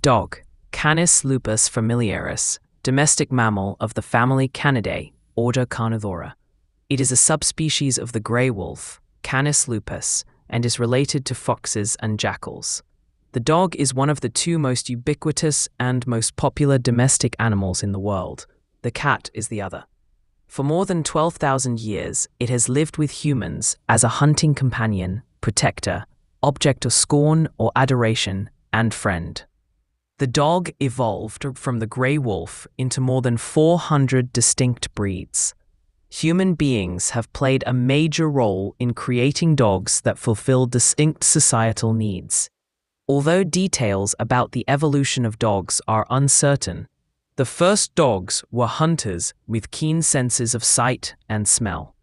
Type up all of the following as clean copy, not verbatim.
Dog, Canis lupus familiaris, domestic mammal of the family Canidae, order Carnivora. It is a subspecies of the grey wolf, Canis lupus, and is related to foxes and jackals. The dog is one of the two most ubiquitous and most popular domestic animals in the world. The cat is the other. For more than 12,000 years, it has lived with humans as a hunting companion, protector, object of scorn or adoration, and friend. The dog evolved from the grey wolf into more than 400 distinct breeds. Human beings have played a major role in creating dogs that fulfill distinct societal needs. Although details about the evolution of dogs are uncertain, the first dogs were hunters with keen senses of sight and smell.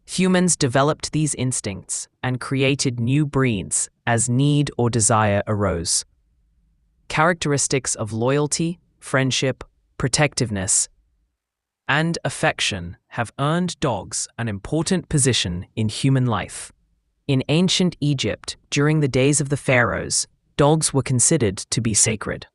Humans developed these instincts and created new breeds as need or desire arose. Characteristics of loyalty, friendship, protectiveness, and affection have earned dogs an important position in human life. In ancient Egypt, during the days of the pharaohs, dogs were considered to be sacred.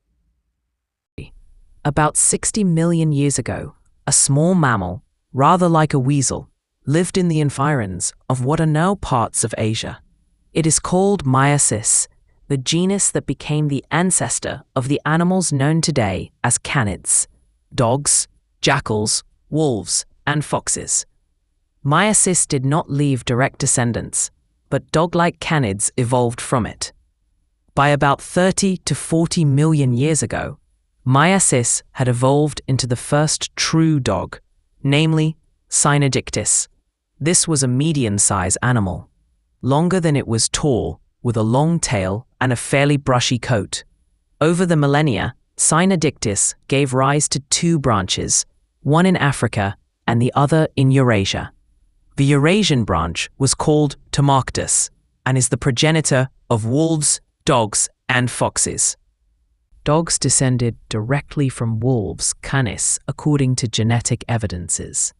About 60 million years ago, a small mammal, rather like a weasel, lived in the environs of what are now parts of Asia. It is called Myisis, the genus that became the ancestor of the animals known today as canids, dogs, jackals, wolves, and foxes. Myisis did not leave direct descendants, but dog-like canids evolved from it. By about 30 to 40 million years ago, Myisis had evolved into the first true dog, namely Cynodictis. This was a medium-sized animal, longer than it was tall, with a long tail and a fairly brushy coat. Over the millennia, Cynodictis gave rise to two branches, one in Africa and the other in Eurasia. The Eurasian branch was called Tomoctus and is the progenitor of wolves, dogs, and foxes. Dogs descended directly from wolves, canis, according to genetic evidences.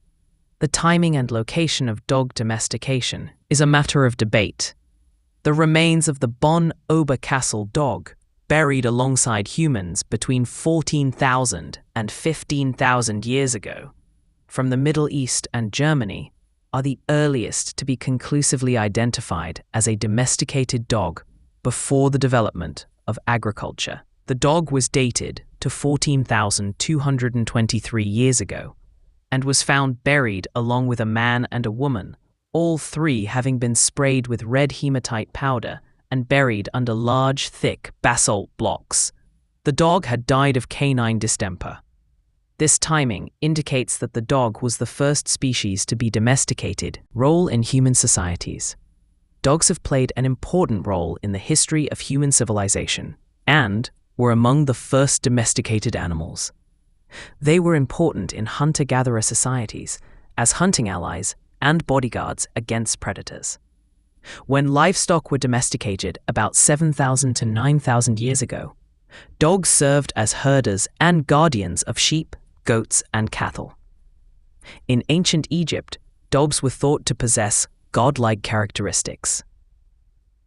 The timing and location of dog domestication is a matter of debate. The remains of the Bonn Oberkassel dog, buried alongside humans between 14,000 and 15,000 years ago, from the Middle East and Germany, are the earliest to be conclusively identified as a domesticated dog before the development of agriculture. The dog was dated to 14,223 years ago and was found buried along with a man and a woman, all three having been sprayed with red hematite powder and buried under large, thick basalt blocks. The dog had died of canine distemper. This timing indicates that the dog was the first species to be domesticated. Role in human societies. Dogs have played an important role in the history of human civilization and were among the first domesticated animals. They were important in hunter-gatherer societies as hunting allies and bodyguards against predators. When livestock were domesticated about 7,000 to 9,000 years ago, dogs served as herders and guardians of sheep, goats, and cattle. In ancient Egypt, dogs were thought to possess godlike characteristics.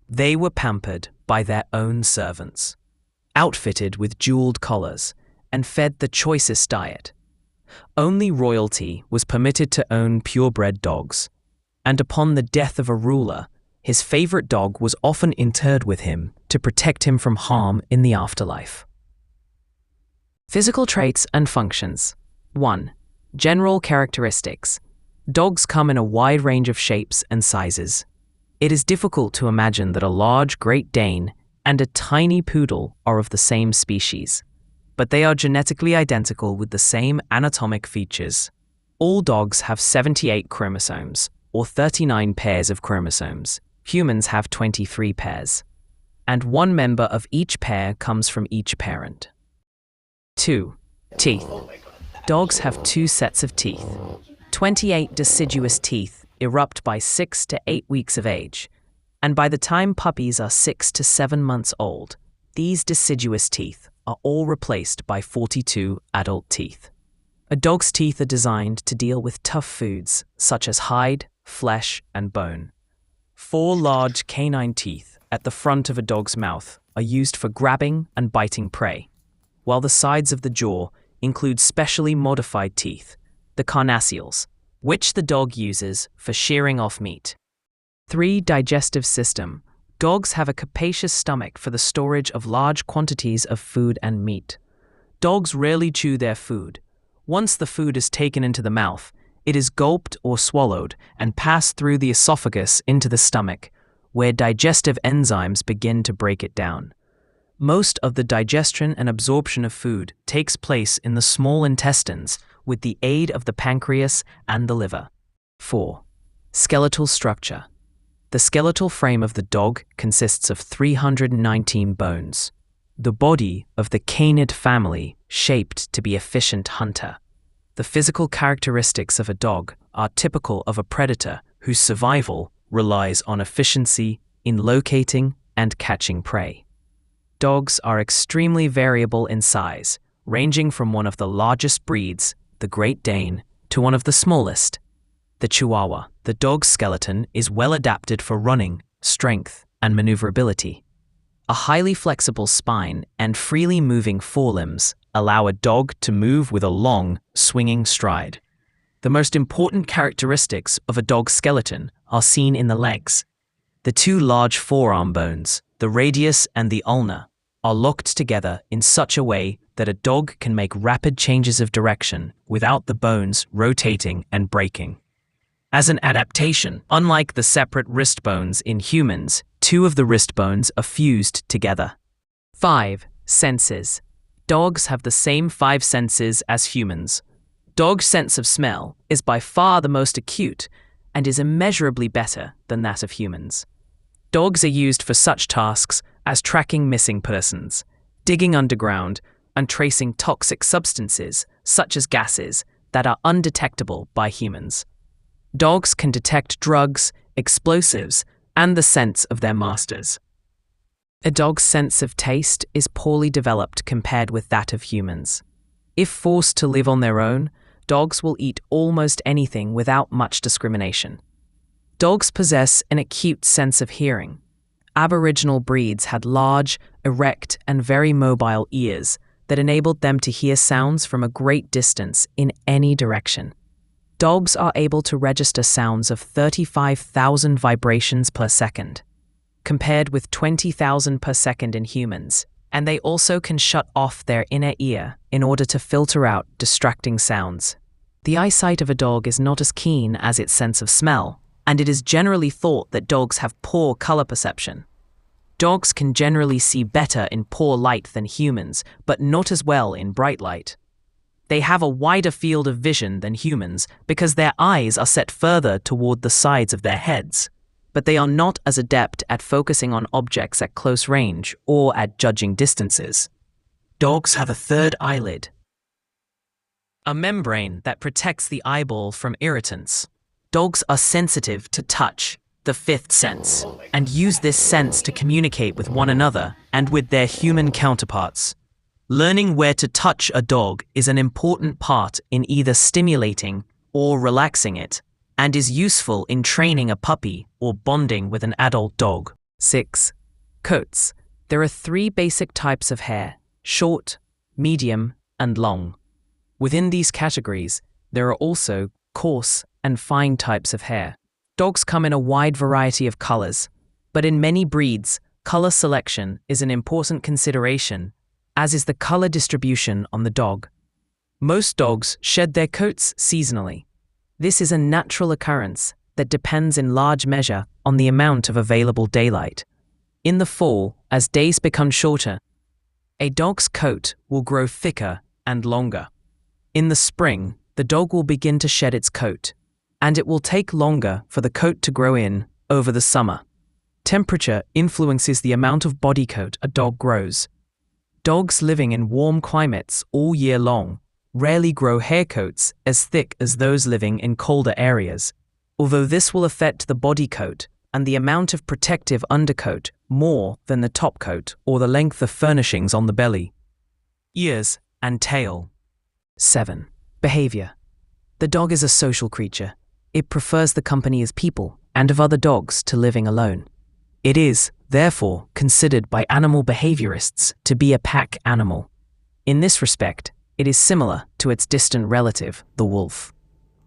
They were pampered by their own servants, outfitted with jeweled collars, and fed the choicest diet. Only royalty was permitted to own purebred dogs, and upon the death of a ruler, his favorite dog was often interred with him to protect him from harm in the afterlife. Physical traits and functions. 1. General characteristics. Dogs come in a wide range of shapes and sizes. It is difficult to imagine that a large Great Dane and a tiny poodle are of the same species, but they are genetically identical with the same anatomic features. All dogs have 78 chromosomes, or 39 pairs of chromosomes. Humans have 23 pairs, and one member of each pair comes from each parent. 2. Teeth. Dogs have two sets of teeth. 28 deciduous teeth erupt by 6 to 8 weeks of age, and by the time puppies are 6 to 7 months old, these deciduous teeth are all replaced by 42 adult teeth. A dog's teeth are designed to deal with tough foods such as hide, flesh, and bone. 4 large canine teeth at the front of a dog's mouth are used for grabbing and biting prey, while the sides of the jaw include specially modified teeth, the carnassials, which the dog uses for shearing off meat. 3. Digestive system. Dogs have a capacious stomach for the storage of large quantities of food and meat. Dogs rarely chew their food. Once the food is taken into the mouth, it is gulped or swallowed and passed through the esophagus into the stomach, where digestive enzymes begin to break it down. Most of the digestion and absorption of food takes place in the small intestines with the aid of the pancreas and the liver. 4. Skeletal structure. The skeletal frame of the dog consists of 319 bones. The body of the canid family shaped to be efficient hunter. The physical characteristics of a dog are typical of a predator whose survival relies on efficiency in locating and catching prey. Dogs are extremely variable in size, ranging from one of the largest breeds, the Great Dane, to one of the smallest, the Chihuahua. The dog's skeleton is well adapted for running, strength, and maneuverability. A highly flexible spine and freely moving forelimbs allow a dog to move with a long, swinging stride. The most important characteristics of a dog's skeleton are seen in the legs. The two large forearm bones, the radius and the ulna, are locked together in such a way that a dog can make rapid changes of direction without the bones rotating and breaking. As an adaptation, unlike the separate wrist bones in humans, two of the wrist bones are fused together. 5. Senses. Dogs have the same 5 senses as humans. Dogs' sense of smell is by far the most acute and is immeasurably better than that of humans. Dogs are used for such tasks as tracking missing persons, digging underground, and tracing toxic substances such as gases that are undetectable by humans. Dogs can detect drugs, explosives, and the scents of their masters. A dog's sense of taste is poorly developed compared with that of humans. If forced to live on their own, dogs will eat almost anything without much discrimination. Dogs possess an acute sense of hearing. Aboriginal breeds had large, erect, and very mobile ears that enabled them to hear sounds from a great distance in any direction. Dogs are able to register sounds of 35,000 vibrations per second, compared with 20,000 per second in humans, and they also can shut off their inner ear in order to filter out distracting sounds. The eyesight of a dog is not as keen as its sense of smell, and it is generally thought that dogs have poor color perception. Dogs can generally see better in poor light than humans, but not as well in bright light. They have a wider field of vision than humans because their eyes are set further toward the sides of their heads, but they are not as adept at focusing on objects at close range or at judging distances. Dogs have a third eyelid, a membrane that protects the eyeball from irritants. Dogs are sensitive to touch, the 5th sense, and use this sense to communicate with one another and with their human counterparts. Learning where to touch a dog is an important part in either stimulating or relaxing it, and is useful in training a puppy or bonding with an adult dog. 6. Coats. There are 3 basic types of hair: short, medium, and long. Within these categories, there are also coarse and fine types of hair. Dogs come in a wide variety of colors, but in many breeds, color selection is an important consideration, as is the color distribution on the dog. Most dogs shed their coats seasonally. This is a natural occurrence that depends in large measure on the amount of available daylight. In the fall, as days become shorter, a dog's coat will grow thicker and longer. In the spring, the dog will begin to shed its coat, and it will take longer for the coat to grow in over the summer. Temperature influences the amount of body coat a dog grows. Dogs living in warm climates all year long rarely grow hair coats as thick as those living in colder areas, although this will affect the body coat and the amount of protective undercoat more than the top coat or the length of furnishings on the belly, ears, and tail. 7. Behavior. The dog is a social creature. It prefers the company of people and of other dogs to living alone. It is, therefore considered by animal behaviorists to be a pack animal. In this respect, it is similar to its distant relative, the wolf.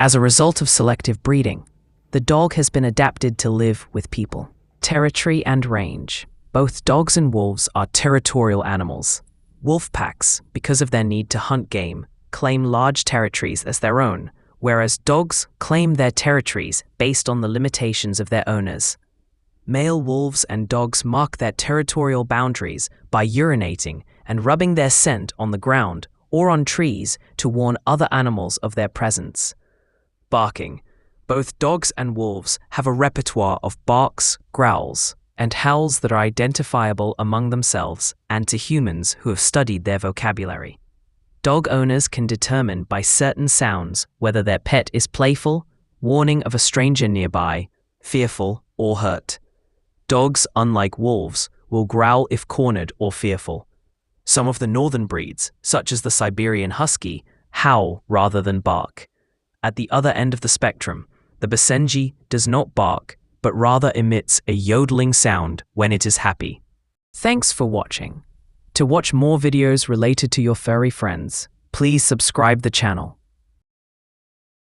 As a result of selective breeding, the dog has been adapted to live with people. Territory and range. Both dogs and wolves are territorial animals. Wolf packs, because of their need to hunt game, claim large territories as their own, whereas dogs claim their territories based on the limitations of their owners. Male wolves and dogs mark their territorial boundaries by urinating and rubbing their scent on the ground or on trees to warn other animals of their presence. Barking. Both dogs and wolves have a repertoire of barks, growls, and howls that are identifiable among themselves and to humans who have studied their vocabulary. Dog owners can determine by certain sounds whether their pet is playful, warning of a stranger nearby, fearful, or hurt. Dogs, unlike wolves, will growl if cornered or fearful. Some of the northern breeds, such as the Siberian Husky, howl rather than bark. At the other end of the spectrum, the Basenji does not bark, but rather emits a yodeling sound when it is happy. Thanks for watching. To watch more videos related to your furry friends, please subscribe the channel.